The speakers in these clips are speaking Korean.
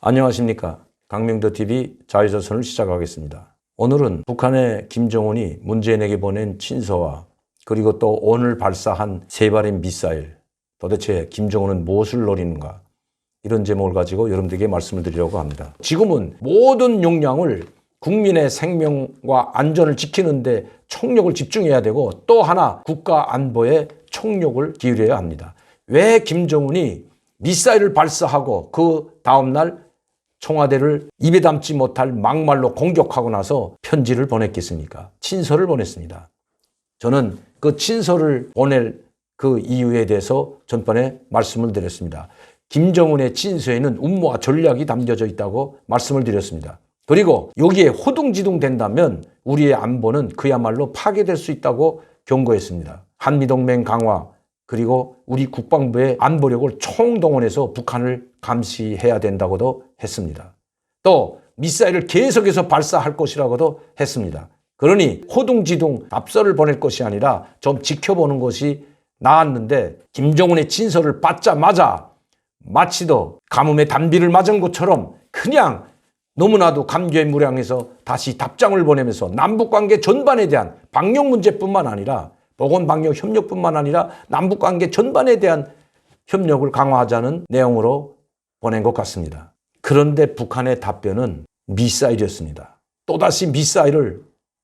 안녕하십니까. 강명도TV 자유조선을 시작하겠습니다. 오늘은 북한의 김정은이 문재인에게 보낸 친서와 그리고 또 오늘 발사한 세 발의 미사일, 도대체 김정은은 무엇을 노리는가, 이런 제목을 가지고 여러분들에게 말씀을 드리려고 합니다. 지금은 모든 역량을 국민의 생명과 안전을 지키는 데 총력을 집중해야 되고, 또 하나 국가 안보에 총력을 기울여야 합니다. 왜 김정은이 미사일을 발사하고 그 다음날 청와대를 입에 담지 못할 막말로 공격하고 나서 편지를 보냈겠습니까? 친서를 보냈습니다. 저는 그 친서를 보낼 그 이유에 대해서 전번에 말씀을 드렸습니다. 김정은의 친서에는 음모와 전략이 담겨져 있다고 말씀을 드렸습니다. 그리고 여기에 호둥지둥 된다면 우리의 안보는 그야말로 파괴될 수 있다고 경고했습니다. 한미동맹 강화, 그리고 우리 국방부의 안보력을 총동원해서 북한을 감시해야 된다고도 했습니다. 또 미사일을 계속해서 발사할 것이라고도 했습니다. 그러니 호둥지둥 답서를 보낼 것이 아니라 좀 지켜보는 것이 나았는데, 김정은의 친서를 받자마자 마치도 가뭄에 단비를 맞은 것처럼 그냥 너무나도 감개무량해서 다시 답장을 보내면서 남북관계 전반에 대한 방역 문제뿐만 아니라 보건방역협력뿐만 아니라 남북관계 전반에 대한 협력을 강화하자는 내용으로 보낸 것 같습니다. 그런데 북한의 답변은 미사일이었습니다. 또다시 미사일을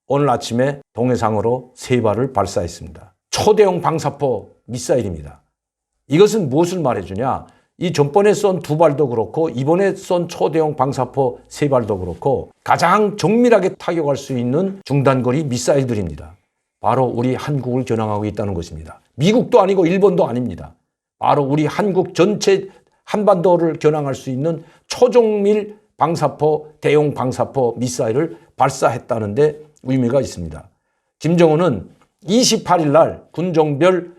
오늘 아침에 동해상으로 세 발을 발사했습니다. 초대형 방사포 미사일입니다. 이것은 무엇을 말해주냐? 이 전번에 쏜 두 발도 그렇고 이번에 쏜 초대형 방사포 세 발도 그렇고 가장 정밀하게 타격할 수 있는 중단거리 미사일들입니다. 바로 우리 한국을 겨냥하고 있다는 것입니다. 미국도 아니고 일본도 아닙니다. 바로 우리 한국 전체 한반도를 겨냥할 수 있는 초정밀 방사포, 대형 방사포 미사일을 발사했다는 데 의미가 있습니다. 김정은은 28일 날 군종별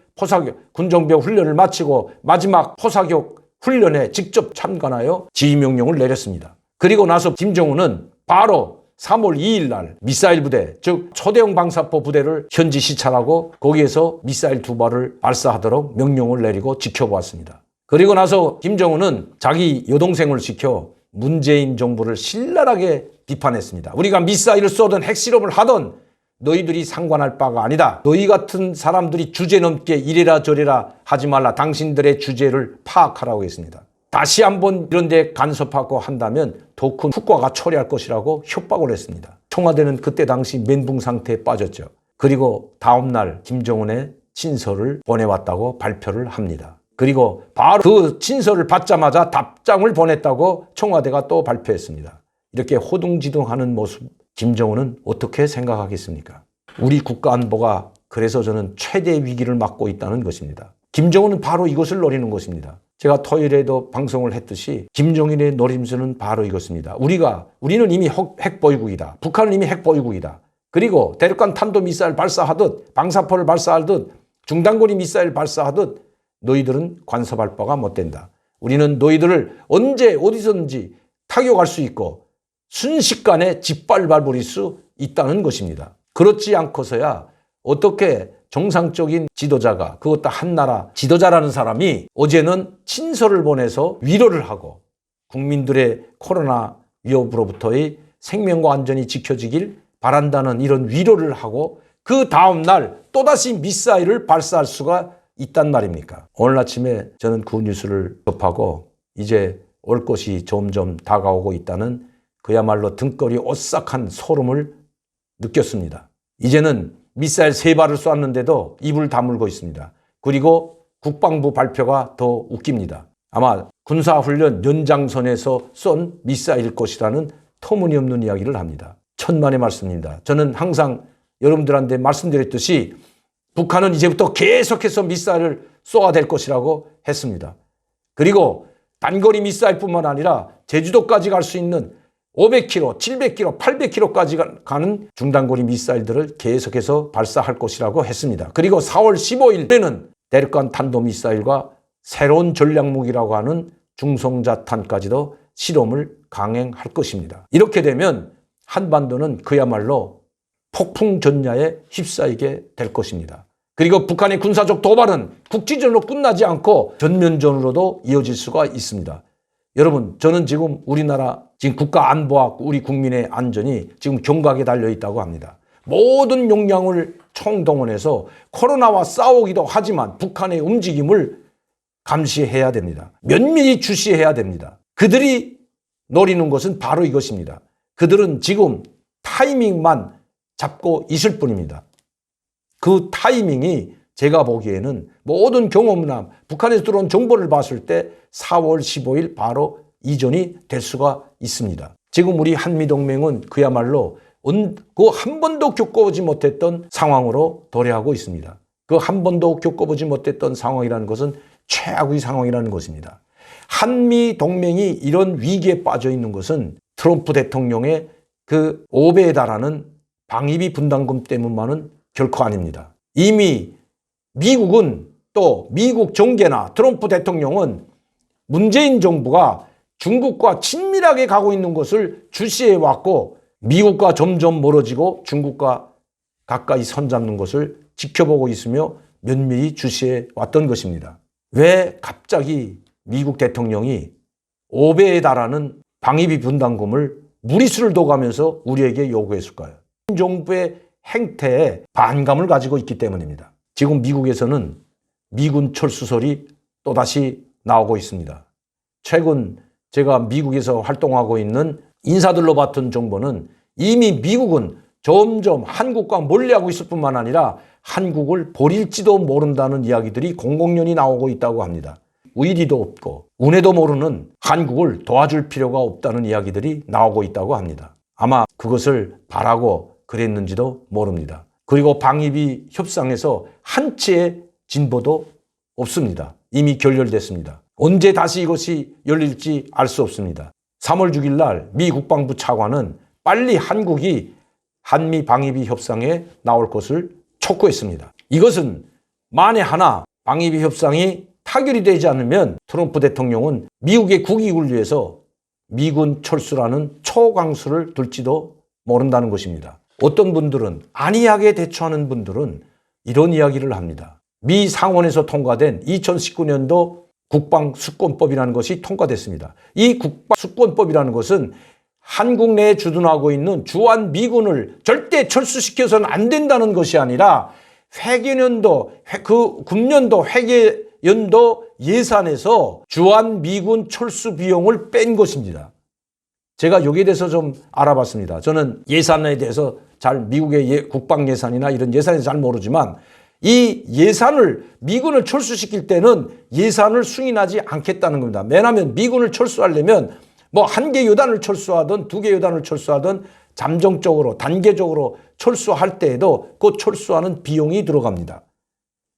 훈련을 마치고 마지막 포사격 훈련에 직접 참관하여 지휘명령을 내렸습니다. 그리고 나서 김정은은 바로 3월 2일 날 미사일 부대, 즉 초대형 방사포 부대를 현지 시찰하고 거기에서 미사일 두 발을 발사하도록 명령을 내리고 지켜보았습니다. 그리고 나서 김정은은 자기 여동생을 시켜 문재인 정부를 신랄하게 비판했습니다. 우리가 미사일을 쏘든 핵실험을 하든 너희들이 상관할 바가 아니다. 너희 같은 사람들이 주제넘게 이래라 저래라 하지 말라. 당신들의 주제를 파악하라고 했습니다. 다시 한번 이런 데 간섭하고 한다면 더 큰 후과가 초래할 것이라고 협박을 했습니다. 청와대는 그때 당시 멘붕 상태에 빠졌죠. 그리고 다음 날 김정은의 친서를 보내왔다고 발표를 합니다. 그리고 바로 그 친서를 받자마자 답장을 보냈다고 청와대가 또 발표했습니다. 이렇게 호둥지둥하는 모습, 김정은은 어떻게 생각하겠습니까? 우리 국가 안보가 그래서 저는 최대 위기를 맞고 있다는 것입니다. 김정은은 바로 이것을 노리는 것입니다. 제가 토요일에도 방송을 했듯이 김정일의 노림수는 바로 이것입니다. 우리는 이미 핵보유국이다. 북한은 이미 핵보유국이다. 그리고 대륙간 탄도미사일 발사하듯 방사포를 발사하듯 중단거리 미사일 발사하듯 너희들은 간섭할 바가 못 된다. 우리는 너희들을 언제 어디서든지 타격할 수 있고 순식간에 짓밟아버릴 수 있다는 것입니다. 그렇지 않고서야 어떻게 정상적인 지도자가, 그것도 한 나라 지도자라는 사람이 어제는 친서를 보내서 위로를 하고 국민들의 코로나 위협으로부터의 생명과 안전이 지켜지길 바란다는 이런 위로를 하고 그 다음 날 또다시 미사일을 발사할 수가 있단 말입니까? 오늘 아침에 저는 그 뉴스를 접하고 이제 올 것이 점점 다가오고 있다는 그야말로 등골이 오싹한 소름을 느꼈습니다. 이제는 미사일 세 발을 쐈는데도 입을 다물고 있습니다. 그리고 국방부 발표가 더 웃깁니다. 아마 군사훈련 연장선에서 쏜 미사일일 것이라는 터무니없는 이야기를 합니다. 천만의 말씀입니다. 저는 항상 여러분들한테 말씀드렸듯이 북한은 이제부터 계속해서 미사일을 쏘아야 될 것이라고 했습니다. 그리고 단거리 미사일뿐만 아니라 제주도까지 갈 수 있는 500km, 700km, 800km까지 가는 중단거리 미사일들을 계속해서 발사할 것이라고 했습니다. 그리고 4월 15일에는 대륙간 탄도미사일과 새로운 전략무기라고 하는 중성자탄까지도 실험을 강행할 것입니다. 이렇게 되면 한반도는 그야말로 폭풍 전야에 휩싸이게 될 것입니다. 그리고 북한의 군사적 도발은 국지전으로 끝나지 않고 전면전으로도 이어질 수가 있습니다. 여러분, 저는 지금 우리나라 지금 국가 안보와 우리 국민의 안전이 지금 경각에 달려 있다고 합니다. 모든 역량을 총동원해서 코로나와 싸우기도 하지만 북한의 움직임을 감시해야 됩니다. 면밀히 주시해야 됩니다. 그들이 노리는 것은 바로 이것입니다. 그들은 지금 타이밍만 잡고 있을 뿐입니다. 그 타이밍이 제가 보기에는 모든 경험이나 북한에서 들어온 정보를 봤을 때 4월 15일 바로 이전이 될 수가 있습니다. 지금 우리 한미동맹은 그야말로 그 한 번도 겪어보지 못했던 상황으로 도래하고 있습니다. 그 한 번도 겪어보지 못했던 상황이라는 것은 최악의 상황이라는 것입니다. 한미동맹이 이런 위기에 빠져 있는 것은 트럼프 대통령의 그 5배에 달하는 방위비 분담금 때문만은 결코 아닙니다. 이미 미국은 또 미국 정계나 트럼프 대통령은 문재인 정부가 중국과 친밀하게 가고 있는 것을 주시해 왔고 미국과 점점 멀어지고 중국과 가까이 손잡는 것을 지켜보고 있으며 면밀히 주시해 왔던 것입니다. 왜 갑자기 미국 대통령이 5배에 달하는 방위비 분담금을 무리수를 둬가면서 우리에게 요구했을까요? 정부의 행태에 반감을 가지고 있기 때문입니다. 지금 미국에서는 미군 철수설이 또다시 나오고 있습니다. 최근 제가 미국에서 활동하고 있는 인사들로 봤던 정보는 이미 미국은 점점 한국과 멀리하고 있을 뿐만 아니라 한국을 버릴지도 모른다는 이야기들이 공공연히 나오고 있다고 합니다. 의리도 없고 운에도 모르는 한국을 도와줄 필요가 없다는 이야기들이 나오고 있다고 합니다. 아마 그것을 바라고 그랬는지도 모릅니다. 그리고 방위비 협상에서 한치의 진보도 없습니다. 이미 결렬됐습니다. 언제 다시 이것이 열릴지 알 수 없습니다. 3월 6일 날 미 국방부 차관은 빨리 한국이 한미 방위비 협상에 나올 것을 촉구했습니다. 이것은 만에 하나 방위비 협상이 타결이 되지 않으면 트럼프 대통령은 미국의 국익을 위해서 미군 철수라는 초강수를 둘지도 모른다는 것입니다. 어떤 분들은 안이하게 대처하는 분들은 이런 이야기를 합니다. 미 상원에서 통과된 2019년도 국방수권법이라는 것이 통과됐습니다. 이 국방수권법이라는 것은 한국 내에 주둔하고 있는 주한 미군을 절대 철수시켜서는 안 된다는 것이 아니라 회계연도, 그 금년도 회계연도 예산에서 주한 미군 철수 비용을 뺀 것입니다. 제가 여기에 대해서 좀 알아봤습니다. 저는 예산에 대해서 잘 미국의 국방 예산이나 이런 예산에 잘 모르지만 이 예산을 미군을 철수시킬 때는 예산을 승인하지 않겠다는 겁니다. 왜냐하면 미군을 철수하려면 뭐 한 개 여단을 철수하든 두 개 여단을 철수하든 잠정적으로 단계적으로 철수할 때에도 그 철수하는 비용이 들어갑니다.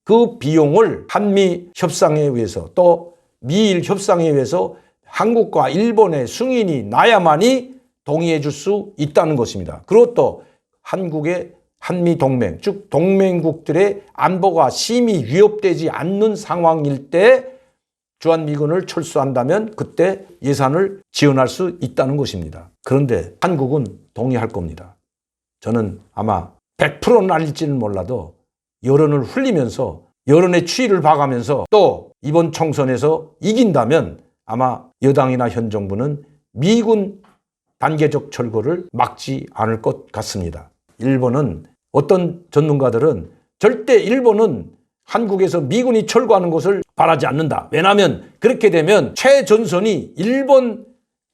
그 비용을 한미 협상에 의해서 또 미일 협상에 의해서 한국과 일본의 승인이 나야만이 동의해 줄 수 있다는 것입니다. 그리고 또 한국의 한미 동맹, 즉 동맹국들의 안보가 심히 위협되지 않는 상황일 때 주한미군을 철수한다면 그때 예산을 지원할 수 있다는 것입니다. 그런데 한국은 동의할 겁니다. 저는 아마 100%는 아닐지는 몰라도 여론을 흘리면서 여론의 추이를 봐가면서 또 이번 총선에서 이긴다면 아마 여당이나 현 정부는 미군 단계적 철거를 막지 않을 것 같습니다. 일본은 어떤 전문가들은 절대 일본은 한국에서 미군이 철거하는 것을 바라지 않는다. 왜냐하면 그렇게 되면 최전선이 일본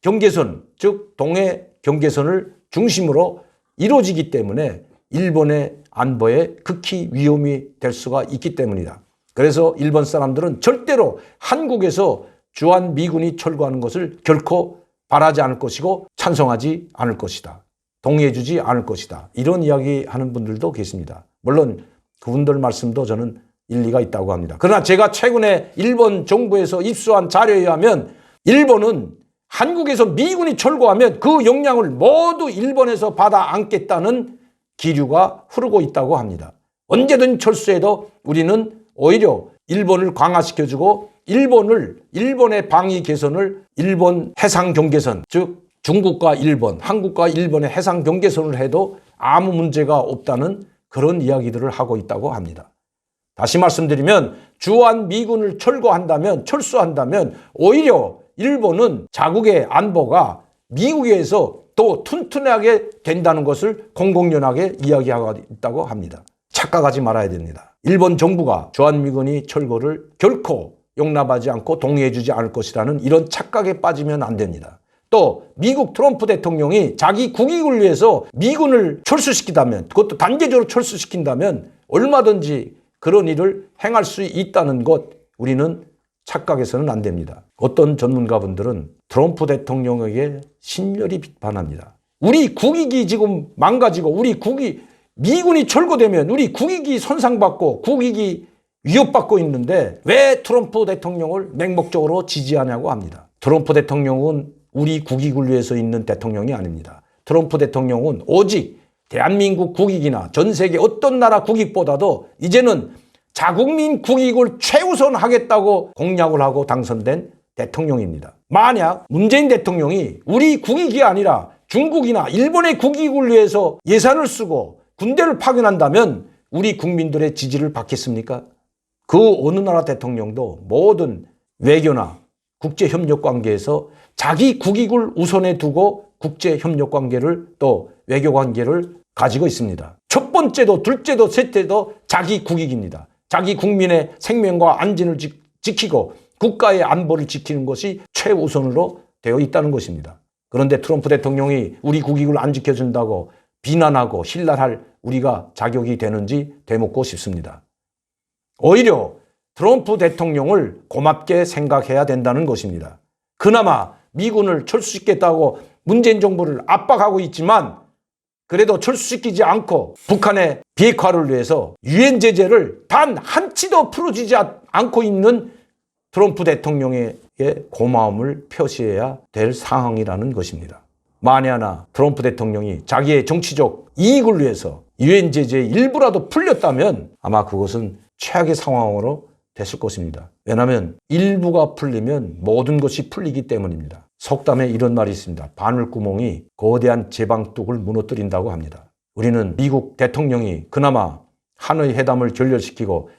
경계선, 즉 동해 경계선을 중심으로 이루어지기 때문에 일본의 안보에 극히 위험이 될 수가 있기 때문이다. 그래서 일본 사람들은 절대로 한국에서 주한 미군이 철거하는 것을 결코 바라지 않을 것이고 찬성하지 않을 것이다. 동의해주지 않을 것이다. 이런 이야기하는 분들도 계십니다. 물론 그분들 말씀도 저는 일리가 있다고 합니다. 그러나 제가 최근에 일본 정부에서 입수한 자료에 의하면 일본은 한국에서 미군이 철거하면 그 역량을 모두 일본에서 받아 안겠다는 기류가 흐르고 있다고 합니다. 언제든 철수해도 우리는 오히려 일본을 강화시켜주고 일본의 방위 개선을 일본 해상 경계선, 즉 중국과 일본, 한국과 일본의 해상 경계선을 해도 아무 문제가 없다는 그런 이야기들을 하고 있다고 합니다. 다시 말씀드리면 주한 미군을 철수한다면 오히려 일본은 자국의 안보가 미국에서 더 튼튼하게 된다는 것을 공공연하게 이야기하고 있다고 합니다. 착각하지 말아야 됩니다. 일본 정부가 주한미군이 철거를 결코 용납하지 않고 동의해주지 않을 것이라는 이런 착각에 빠지면 안 됩니다. 또 미국 트럼프 대통령이 자기 국익을 위해서 미군을 철수시키다면, 그것도 단계적으로 철수시킨다면 얼마든지 그런 일을 행할 수 있다는 것, 우리는 착각해서는 안 됩니다. 어떤 전문가분들은 트럼프 대통령에게 신멸히 비판합니다. 우리 국익이 지금 망가지고 미군이 철거되면 우리 국익이 손상받고 국익이 위협받고 있는데 왜 트럼프 대통령을 맹목적으로 지지하냐고 합니다. 트럼프 대통령은 우리 국익을 위해서 있는 대통령이 아닙니다. 트럼프 대통령은 오직 대한민국 국익이나 전 세계 어떤 나라 국익보다도 이제는 자국민 국익을 최우선하겠다고 공약을 하고 당선된 대통령입니다. 만약 문재인 대통령이 우리 국익이 아니라 중국이나 일본의 국익을 위해서 예산을 쓰고 군대를 파견한다면 우리 국민들의 지지를 받겠습니까? 그 어느 나라 대통령도 모든 외교나 국제협력관계에서 자기 국익을 우선에 두고 국제협력관계를 또 외교관계를 가지고 있습니다. 첫 번째도 둘째도 셋째도 자기 국익입니다. 자기 국민의 생명과 안전을 지키고 국가의 안보를 지키는 것이 최우선으로 되어 있다는 것입니다. 그런데 트럼프 대통령이 우리 국익을 안 지켜준다고 비난하고 힐난할 우리가 자격이 되는지 되묻고 싶습니다. 오히려 트럼프 대통령을 고맙게 생각해야 된다는 것입니다. 그나마 미군을 철수시키겠다고 문재인 정부를 압박하고 있지만 그래도 철수시키지 않고 북한의 비핵화를 위해서 유엔 제재를 단 한치도 풀어주지 않고 있는 트럼프 대통령에게 고마움을 표시해야 될 상황이라는 것입니다. 만에 하나 트럼프 대통령이 자기의 정치적 이익을 위해서 유엔 제재의 일부라도 풀렸다면 아마 그것은 최악의 상황으로 됐을 것입니다. 왜냐하면 일부가 풀리면 모든 것이 풀리기 때문입니다. 속담에 이런 말이 있습니다. 바늘구멍이 거대한 제방뚝을 무너뜨린다고 합니다. 우리는 미국 대통령이 그나마 하노이 회담을 결렬시키고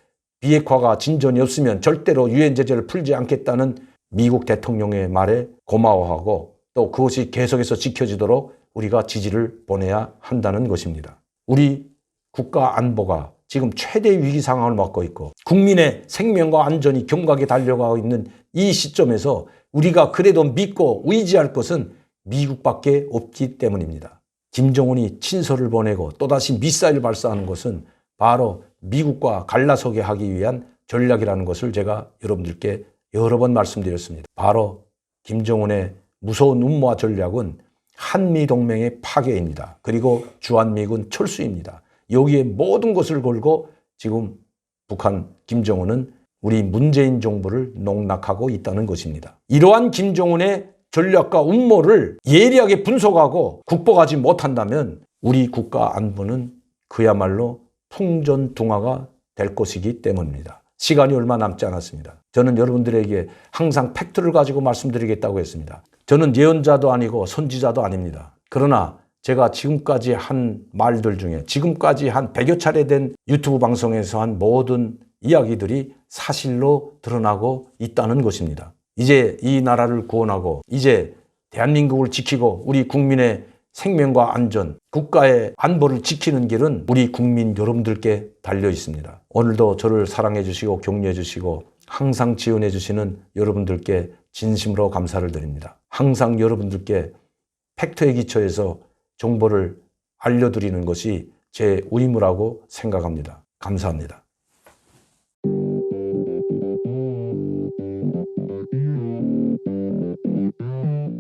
비핵화가 진전이 없으면 절대로 유엔 제재를 풀지 않겠다는 미국 대통령의 말에 고마워하고 또 그것이 계속해서 지켜지도록 우리가 지지를 보내야 한다는 것입니다. 우리 국가 안보가 지금 최대 위기 상황을 맞고 있고 국민의 생명과 안전이 경각에 달려가고 있는 이 시점에서 우리가 그래도 믿고 의지할 것은 미국밖에 없기 때문입니다. 김정은이 친서를 보내고 또다시 미사일 발사하는 것은 바로 미국과 갈라서게 하기 위한 전략이라는 것을 제가 여러분들께 여러 번 말씀드렸습니다. 바로 김정은의 무서운 음모와 전략은 한미동맹의 파괴입니다. 그리고 주한미군 철수입니다. 여기에 모든 것을 걸고 지금 북한 김정은은 우리 문재인 정부를 농락하고 있다는 것입니다. 이러한 김정은의 전략과 음모를 예리하게 분석하고 극복하지 못한다면 우리 국가 안보는 그야말로 풍전등화가 될 것이기 때문입니다. 시간이 얼마 남지 않았습니다. 저는 여러분들에게 항상 팩트를 가지고 말씀드리겠다고 했습니다. 저는 예언자도 아니고 선지자도 아닙니다. 그러나 제가 지금까지 한 말들 중에 지금까지 한 100여 차례 된 유튜브 방송에서 한 모든 이야기들이 사실로 드러나고 있다는 것입니다. 이제 이 나라를 구원하고 이제 대한민국을 지키고 우리 국민의 생명과 안전, 국가의 안보를 지키는 길은 우리 국민 여러분들께 달려 있습니다. 오늘도 저를 사랑해 주시고 격려해 주시고 항상 지원해 주시는 여러분들께 진심으로 감사를 드립니다. 항상 여러분들께 팩트에 기초해서 정보를 알려드리는 것이 제 의무라고 생각합니다. 감사합니다.